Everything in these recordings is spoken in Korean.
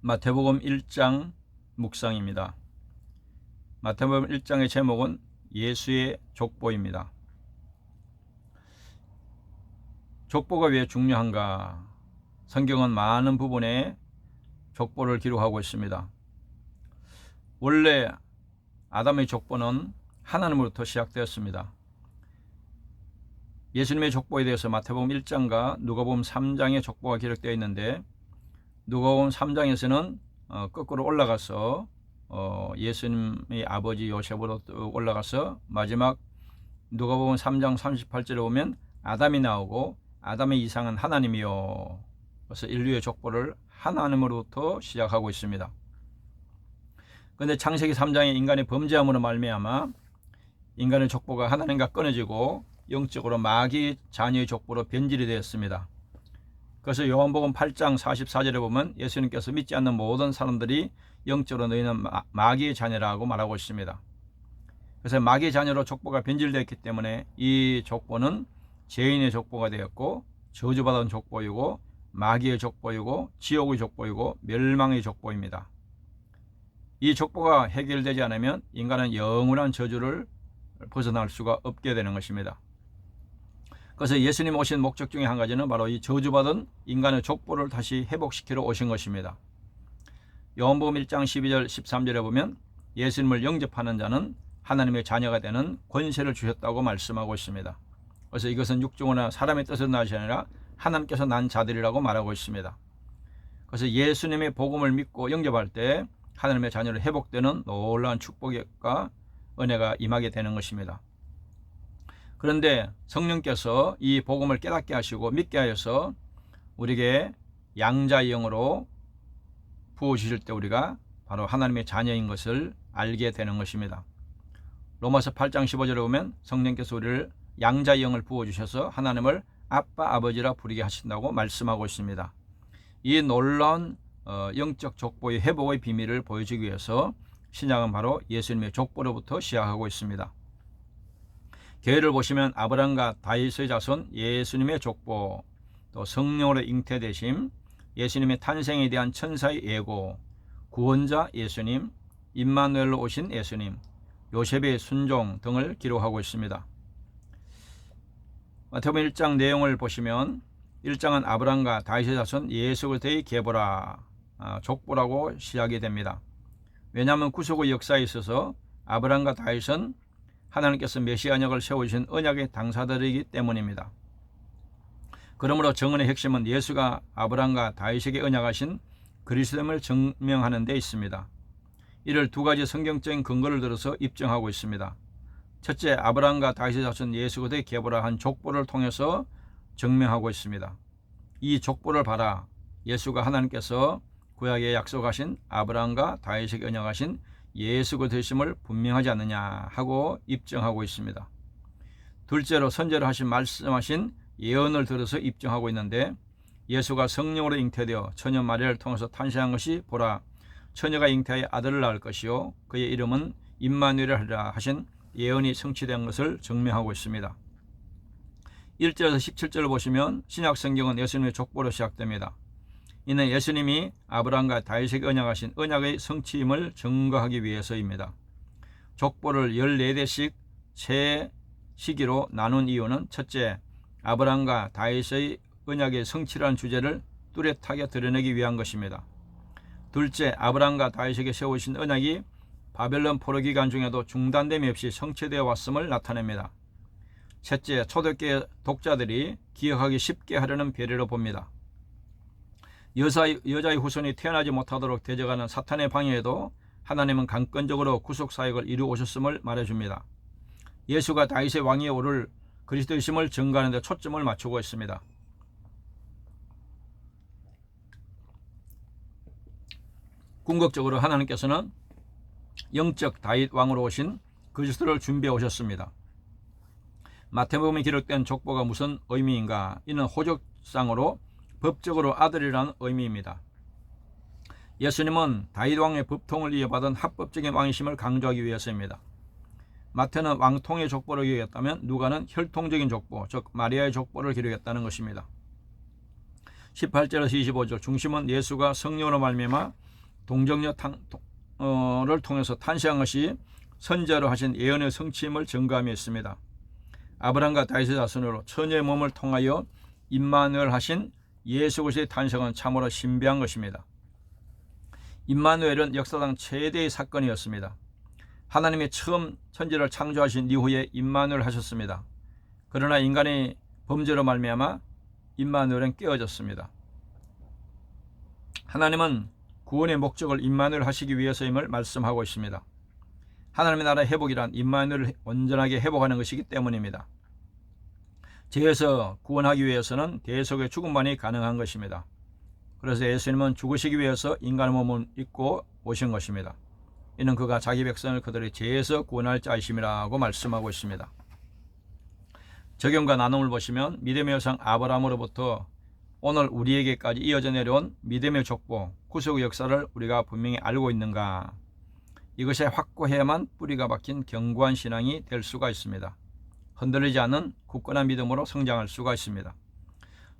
마태복음 1장 묵상입니다. 마태복음 1장의 제목은 예수의 족보입니다. 족보가 왜 중요한가? 성경은 많은 부분에 족보를 기록하고 있습니다. 원래 아담의 족보는 하나님으로부터 시작되었습니다. 예수님의 족보에 대해서 마태복음 1장과 누가복음 3장의 족보가 기록되어 있는데, 누가복음 3장에서는 거꾸로 올라가서 예수님의 아버지 요셉으로 올라가서 마지막 누가복음 3장 38절에 보면 아담이 나오고 아담의 이상은 하나님이요. 그래서 인류의 족보를 하나님으로부터 시작하고 있습니다. 그런데 창세기 3장의 인간의 범죄함으로 말미암아 인간의 족보가 하나님과 끊어지고 영적으로 마귀 자녀의 족보로 변질이 되었습니다. 그래서 요한복음 8장 44절에 보면 예수님께서 믿지 않는 모든 사람들이 영적으로 너희는 마귀의 자녀라고 말하고 있습니다. 그래서 마귀의 자녀로 족보가 변질되었기 때문에 이 족보는 죄인의 족보가 되었고, 저주받은 족보이고, 마귀의 족보이고, 지옥의 족보이고, 멸망의 족보입니다. 이 족보가 해결되지 않으면 인간은 영원한 저주를 벗어날 수가 없게 되는 것입니다. 그래서 예수님 오신 목적 중에 한 가지는 바로 이 저주받은 인간의 족보를 다시 회복시키러 오신 것입니다. 요한복음 1장 12절 13절에 보면 예수님을 영접하는 자는 하나님의 자녀가 되는 권세를 주셨다고 말씀하고 있습니다. 그래서 이것은 육종이나 사람의 뜻으로 나지 아니라 하나님께서 난 자들이라고 말하고 있습니다. 그래서 예수님의 복음을 믿고 영접할 때 하나님의 자녀로 회복되는 놀라운 축복과 은혜가 임하게 되는 것입니다. 그런데 성령께서 이 복음을 깨닫게 하시고 믿게 하여서 우리에게 양자의 영으로 부어주실 때 우리가 바로 하나님의 자녀인 것을 알게 되는 것입니다. 로마서 8장 15절에 보면 성령께서 우리를 양자의 영을 부어주셔서 하나님을 아빠 아버지라 부르게 하신다고 말씀하고 있습니다. 이 놀라운 영적 족보의 회복의 비밀을 보여주기 위해서 신약은 바로 예수님의 족보로부터 시작하고 있습니다. 교회를 보시면 아브라함과 다윗의 자손, 예수님의 족보, 또 성령으로 잉태되심, 예수님의 탄생에 대한 천사의 예고, 구원자 예수님, 임마누엘로 오신 예수님, 요셉의 순종 등을 기록하고 있습니다. 마태복음 1장 내용을 보시면 1장은 아브라함과 다윗의 자손 예수 그리스도의 계보라, 족보라고 시작이 됩니다. 왜냐하면 구속의 역사에 있어서 아브라함과 다윗은 하나님께서 메시아역을 세우신 언약의 당사자들이기 때문입니다. 그러므로 정언의 핵심은 예수가 아브라함과 다윗에게 언약하신 그리스도임을 증명하는 데 있습니다. 이를 두 가지 성경적인 근거를 들어서 입증하고 있습니다. 첫째, 아브라함과 다윗의 자손 예수 그리스도의 계보라 한 족보를 통해서 증명하고 있습니다. 이 족보를 봐라. 예수가 하나님께서 구약에 약속하신 아브라함과 다윗에게 언약하신 예수 그리스도심을 분명하지 않느냐 하고 입증하고 있습니다. 둘째로 선제로 하신 말씀하신 예언을 들어서 입증하고 있는데, 예수가 성령으로 잉태되어 처녀 마리아를 통해서 탄생한 것이 보라, 처녀가 잉태하여 아들을 낳을 것이요 그의 이름은 임마누엘이라 하리라 하신 예언이 성취된 것을 증명하고 있습니다. 1절에서 17절을 보시면 신약 성경은 예수님의 족보로 시작됩니다. 이는 예수님이 아브라함과 다윗에게 언약하신 언약의 성취임을 증거하기 위해서입니다. 족보를 14대씩 세 시기로 나눈 이유는 첫째, 아브라함과 다윗의 언약의 성취라는 주제를 뚜렷하게 드러내기 위한 것입니다. 둘째, 아브라함과 다윗에게 세우신 언약이 바벨론 포로 기간 중에도 중단됨이 없이 성취되어 왔음을 나타냅니다. 셋째, 초대교회 독자들이 기억하기 쉽게 하려는 배려로 봅니다. 여자의 후손이 태어나지 못하도록 되져가는 사탄의 방해에도 하나님은 강권적으로 구속사역을 이루어 오셨음을 말해줍니다. 예수가 다윗의 왕위에 오를 그리스도이심을 증거하는 데 초점을 맞추고 있습니다. 궁극적으로 하나님께서는 영적 다윗 왕으로 오신 그리스도를 준비해 오셨습니다. 마태복음에 기록된 족보가 무슨 의미인가? 이는 호적상으로 법적으로 아들이라는 의미입니다. 예수님은 다윗 왕의 법통을 이어받은 합법적인 왕이심을 강조하기 위해서입니다. 마태는 왕통의 족보를 기록했다면 누가는 혈통적인 족보, 즉 마리아의 족보를 기록했다는 것입니다. 18절에서 25절 중심은 예수가 성령으로 말미암아 동정녀를 통해서 탄생한 것이 선자로 하신 예언의 성취임을 증거함이 있습니다. 아브라함과 다윗의 자손으로 처녀의 몸을 통하여 임마누엘 하신 예수 그리스도의 탄생은 참으로 신비한 것입니다. 임마누엘은 역사상 최대의 사건이었습니다. 하나님이 처음 천지를 창조하신 이후에 임마누엘 하셨습니다. 그러나 인간의 범죄로 말미암아 임마누엘은 깨어졌습니다. 하나님은 구원의 목적을 임마누엘 하시기 위해서임을 말씀하고 있습니다. 하나님의 나라의 회복이란 임마누엘을 온전하게 회복하는 것이기 때문입니다. 죄에서 구원하기 위해서는 대속의 죽음만이 가능한 것입니다. 그래서 예수님은 죽으시기 위해서 인간의 몸을 입고 오신 것입니다. 이는 그가 자기 백성을 그들의 죄에서 구원할 자이심이라고 말씀하고 있습니다. 적용과 나눔을 보시면 믿음의 조상 아브라함으로부터 오늘 우리에게까지 이어져 내려온 믿음의 족보, 구속의 역사를 우리가 분명히 알고 있는가? 이것에 확고해야만 뿌리가 박힌 견고한 신앙이 될 수가 있습니다. 흔들리지 않는 굳건한 믿음으로 성장할 수가 있습니다.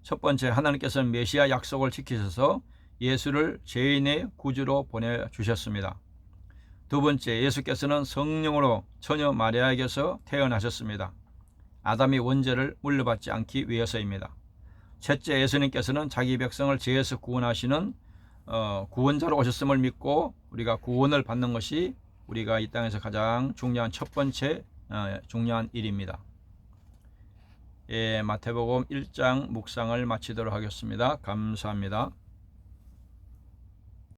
첫 번째, 하나님께서는 메시아 약속을 지키셔서 예수를 죄인의 구주로 보내주셨습니다. 두 번째, 예수께서는 성령으로 처녀 마리아에게서 태어나셨습니다. 아담이 원죄를 물려받지 않기 위해서입니다. 셋째, 예수님께서는 자기 백성을 죄에서 구원하시는 구원자로 오셨음을 믿고 우리가 구원을 받는 것이 우리가 이 땅에서 가장 중요한 첫 번째 중요한 일입니다. 예, 마태복음 1장 묵상을 마치도록 하겠습니다. 감사합니다.